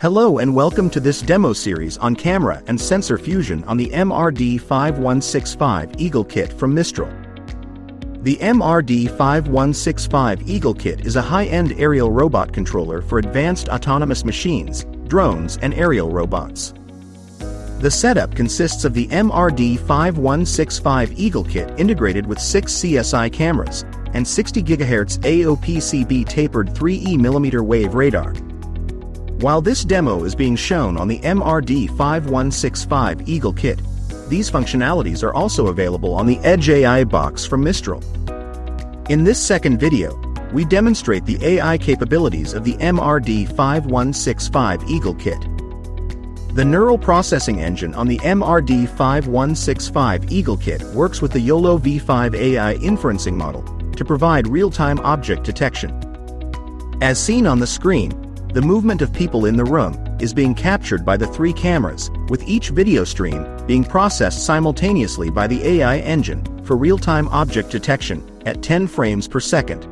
Hello and welcome to this demo series on camera and sensor fusion on the MRD5165 Eagle Kit from Mistral. The MRD5165 Eagle Kit is a high-end aerial robot controller for advanced autonomous machines, drones, and aerial robots. The setup consists of the MRD5165 Eagle Kit integrated with 6 CSI cameras and 60 GHz AoPCB Tapered 3E mmWave radar. While this demo is being shown on the MRD5165 Eagle Kit, these functionalities are also available on the Edge AI box from Mistral. In this second video, we demonstrate the AI capabilities of the MRD5165 Eagle Kit. The neural processing engine on the MRD5165 Eagle Kit works with the YOLO V5 AI inferencing model to provide real-time object detection. As seen on the screen, the movement of people in the room is being captured by the 3 cameras, with each video stream being processed simultaneously by the AI engine for real-time object detection at 10 frames per second.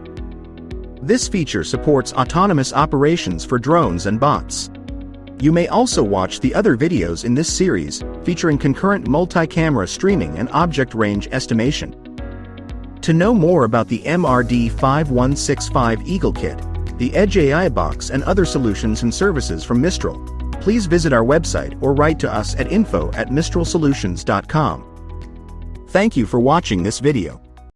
This feature supports autonomous operations for drones and bots. You may also watch the other videos in this series featuring concurrent multi-camera streaming and object range estimation. To know more about the MRD5165 Eagle Kit, the Edge AI box, and other solutions and services from Mistral, please visit our website or write to us at info@mistralsolutions.com. Thank you for watching this video.